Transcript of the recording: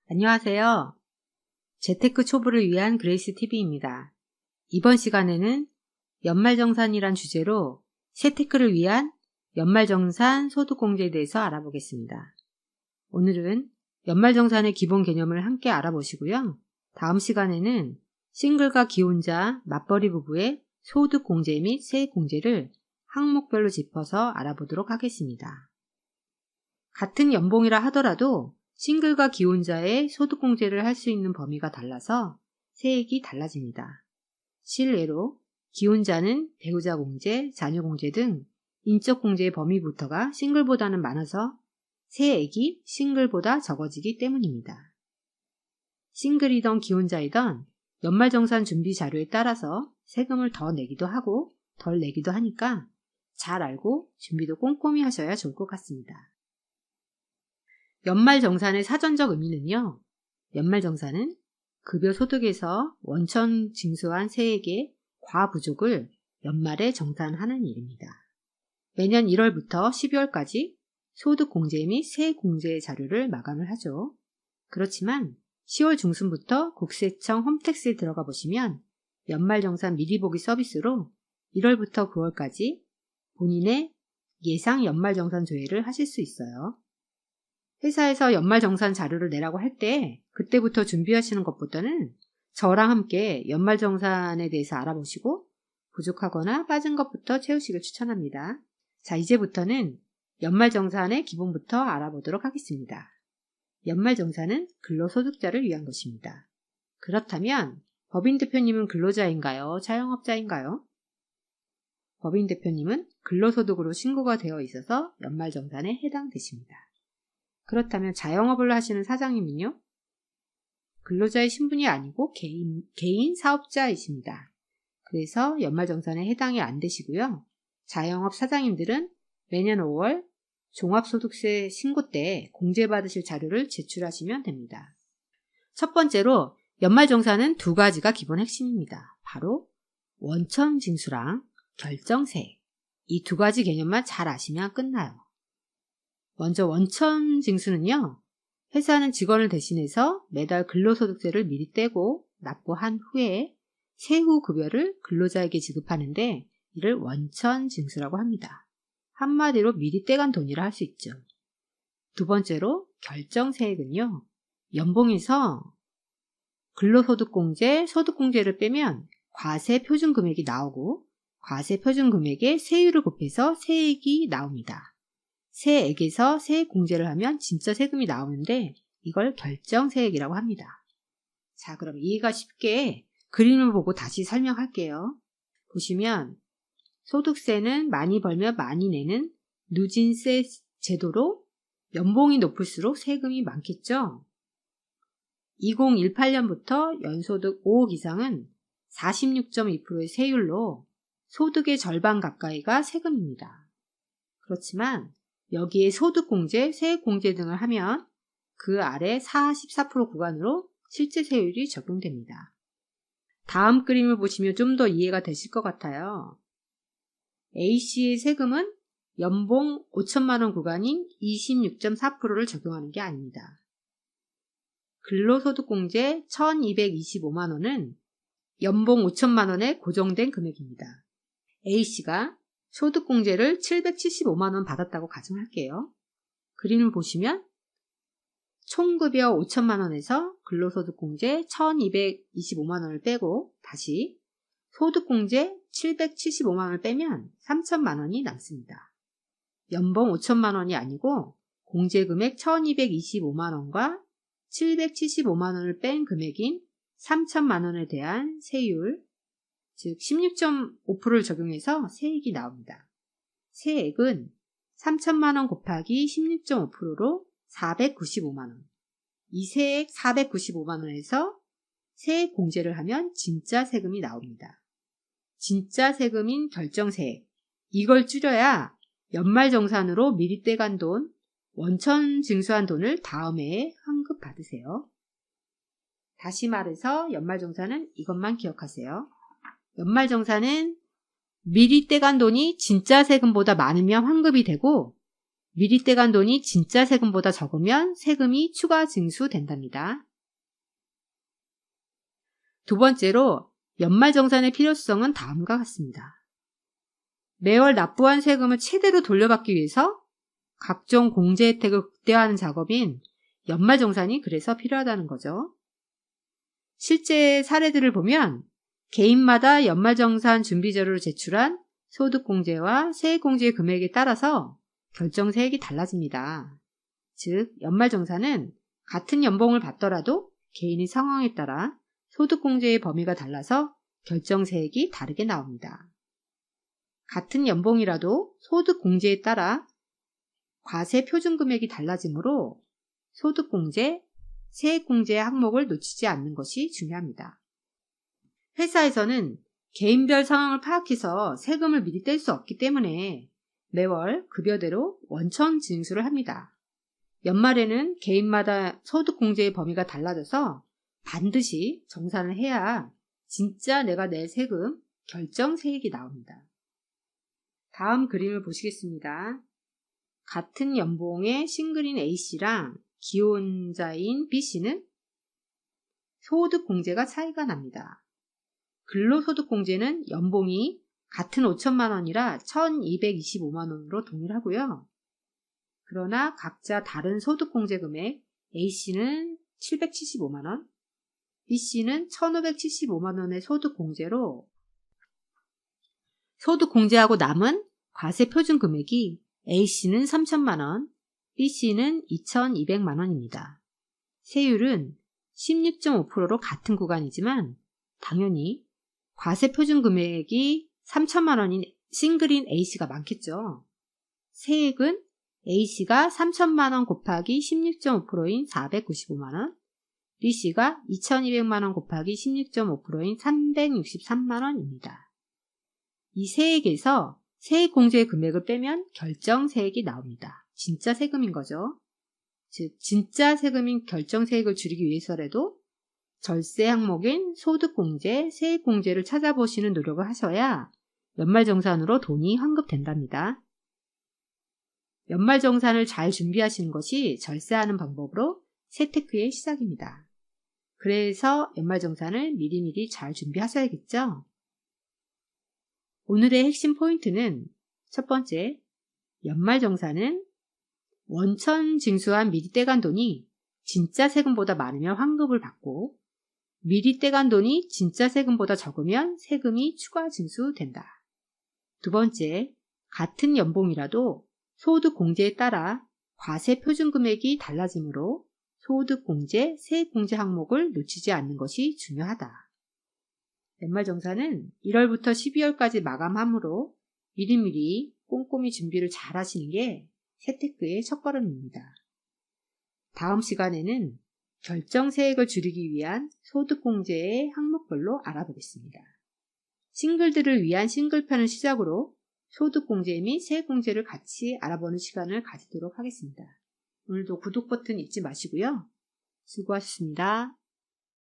안녕하세요. 재테크 초보를 위한 그레이스 TV입니다. 이번 시간에는 연말정산이란 주제로 재테크를 위한 연말정산 소득공제에 대해서 알아보겠습니다. 오늘은 연말정산의 기본 개념을 함께 알아보시고요. 다음 시간에는 싱글과 기혼자, 맞벌이 부부의 소득공제 및 세액공제를 항목별로 짚어서 알아보도록 하겠습니다. 같은 연봉이라 하더라도 싱글과 기혼자의 소득공제를 할 수 있는 범위가 달라서 세액이 달라집니다. 실례로 기혼자는 배우자 공제, 자녀 공제 등 인적 공제의 범위부터가 싱글보다는 많아서 세액이 싱글보다 적어지기 때문입니다. 싱글이던 기혼자이던 연말정산 준비 자료에 따라서 세금을 더 내기도 하고 덜 내기도 하니까 잘 알고 준비도 꼼꼼히 하셔야 좋을 것 같습니다. 연말정산의 사전적 의미는요. 연말정산은 급여 소득에서 원천 징수한 세액의 과부족을 연말에 정산하는 일입니다. 매년 1월부터 12월까지 소득공제 및 세액공제 자료를 마감을 하죠. 그렇지만 10월 중순부터 국세청 홈택스에 들어가 보시면 연말정산 미리보기 서비스로 1월부터 9월까지 본인의 예상 연말정산 조회를 하실 수 있어요. 회사에서 연말정산 자료를 내라고 할 때 그때부터 준비하시는 것보다는 저랑 함께 연말정산에 대해서 알아보시고 부족하거나 빠진 것부터 채우시길 추천합니다. 자, 이제부터는 연말정산의 기본부터 알아보도록 하겠습니다. 연말정산은 근로소득자를 위한 것입니다. 그렇다면 법인 대표님은 근로자인가요? 자영업자인가요? 법인 대표님은 근로소득으로 신고가 되어 있어서 연말정산에 해당되십니다. 그렇다면 자영업을 하시는 사장님은요? 근로자의 신분이 아니고 개인 사업자이십니다. 그래서 연말정산에 해당이 안 되시고요. 자영업 사장님들은 매년 5월 종합소득세 신고 때 공제받으실 자료를 제출하시면 됩니다. 첫 번째로 연말정산은 두 가지가 기본 핵심입니다. 바로 원천징수랑 결정세액. 이 두 가지 개념만 잘 아시면 끝나요. 먼저 원천징수는요. 회사는 직원을 대신해서 매달 근로소득세를 미리 떼고 납부한 후에 세후 급여를 근로자에게 지급하는데 이를 원천징수라고 합니다. 한마디로 미리 떼간 돈이라 할 수 있죠. 두 번째로 결정세액은요. 연봉에서 근로소득공제, 소득공제를 빼면 과세표준금액이 나오고 과세표준금액에 세율을 곱해서 세액이 나옵니다. 세액에서 세액공제를 하면 진짜 세금이 나오는데 이걸 결정세액이라고 합니다. 자, 그럼 이해가 쉽게 그림을 보고 다시 설명할게요. 보시면 소득세는 많이 벌면 많이 내는 누진세 제도로 연봉이 높을수록 세금이 많겠죠. 2018년부터 연소득 5억 이상은 46.2%의 세율로 소득의 절반 가까이가 세금입니다. 그렇지만 여기에 소득공제, 세액공제 등을 하면 그 아래 44% 구간으로 실제 세율이 적용됩니다. 다음 그림을 보시면 좀 더 이해가 되실 것 같아요. A씨의 세금은 연봉 5천만 원 구간인 26.4%를 적용하는 게 아닙니다. 근로소득공제 1,225만 원은 연봉 5천만 원에 고정된 금액입니다. A씨가 소득공제를 775만 원 받았다고 가정할게요. 그림을 보시면 총급여 5천만 원에서 근로소득공제 1,225만 원을 빼고 다시 소득공제 775만 원을 빼면 3천만 원이 남습니다. 연봉 5천만 원이 아니고 공제금액 1,225만 원과 775만 원을 뺀 금액인 3천만 원에 대한 세율, 즉 16.5%를 적용해서 세액이 나옵니다. 세액은 3천만 원 곱하기 16.5%로 495만 원. 이 세액 495만 원에서 세액 공제를 하면 진짜 세금이 나옵니다. 진짜 세금인 결정세액. 이걸 줄여야 연말정산으로 미리 떼간 돈, 원천 징수한 돈을 다음 해에 환급 받으세요. 다시 말해서 연말정산은 이것만 기억하세요. 연말정산은 미리 떼간 돈이 진짜 세금보다 많으면 환급이 되고 미리 떼간 돈이 진짜 세금보다 적으면 세금이 추가 징수된답니다. 두 번째로 연말정산의 필요성은 다음과 같습니다. 매월 납부한 세금을 최대로 돌려받기 위해서 각종 공제 혜택을 극대화하는 작업인 연말정산이 그래서 필요하다는 거죠. 실제 사례들을 보면 개인마다 연말정산 준비자료를 제출한 소득공제와 세액공제의 금액에 따라서 결정세액이 달라집니다. 즉, 연말정산은 같은 연봉을 받더라도 개인의 상황에 따라 소득공제의 범위가 달라서 결정세액이 다르게 나옵니다. 같은 연봉이라도 소득공제에 따라 과세 표준금액이 달라지므로 소득공제, 세액공제의 항목을 놓치지 않는 것이 중요합니다. 회사에서는 개인별 상황을 파악해서 세금을 미리 뗄 수 없기 때문에 매월 급여대로 원천 징수를 합니다. 연말에는 개인마다 소득공제의 범위가 달라져서 반드시 정산을 해야 진짜 내가 낼 세금 결정세액이 나옵니다. 다음 그림을 보시겠습니다. 같은 연봉의 싱글인 A씨랑 기혼자인 B씨는 소득공제가 차이가 납니다. 근로소득공제는 연봉이 같은 5천만 원이라 1,225만 원으로 동일하고요. 그러나 각자 다른 소득공제 금액 A씨는 775만 원, B씨는 1,575만 원의 소득공제로 소득공제하고 남은 과세 표준 금액이 A씨는 3천만 원, B씨는 2,200만 원입니다. 세율은 16.5%로 같은 구간이지만 당연히 과세 표준 금액이 3천만 원인 싱글인 A씨가 많겠죠. 세액은 A씨가 3천만 원 곱하기 16.5%인 495만 원, B씨가 2,200만 원 곱하기 16.5%인 363만 원입니다. 이 세액에서 세액공제의 금액을 빼면 결정세액이 나옵니다. 진짜 세금인 거죠. 즉, 진짜 세금인 결정세액을 줄이기 위해서라도 절세 항목인 소득공제, 세액공제를 찾아보시는 노력을 하셔야 연말정산으로 돈이 환급된답니다. 연말정산을 잘 준비하시는 것이 절세하는 방법으로 세테크의 시작입니다. 그래서 연말정산을 미리미리 잘 준비하셔야겠죠? 오늘의 핵심 포인트는 첫 번째, 연말정산은 원천 징수한 미리 떼간 돈이 진짜 세금보다 많으면 환급을 받고 미리 떼간 돈이 진짜 세금보다 적으면 세금이 추가 징수된다. 두 번째, 같은 연봉이라도 소득공제에 따라 과세 표준금액이 달라지므로 소득공제, 세액공제 항목을 놓치지 않는 것이 중요하다. 연말정산은 1월부터 12월까지 마감하므로 미리미리 꼼꼼히 준비를 잘 하시는 게 세테크의 첫걸음입니다. 다음 시간에는 결정세액을 줄이기 위한 소득공제의 항목별로 알아보겠습니다. 싱글들을 위한 싱글편을 시작으로 소득공제 및 세액공제를 같이 알아보는 시간을 가지도록 하겠습니다. 오늘도 구독 버튼 잊지 마시고요. 수고하셨습니다.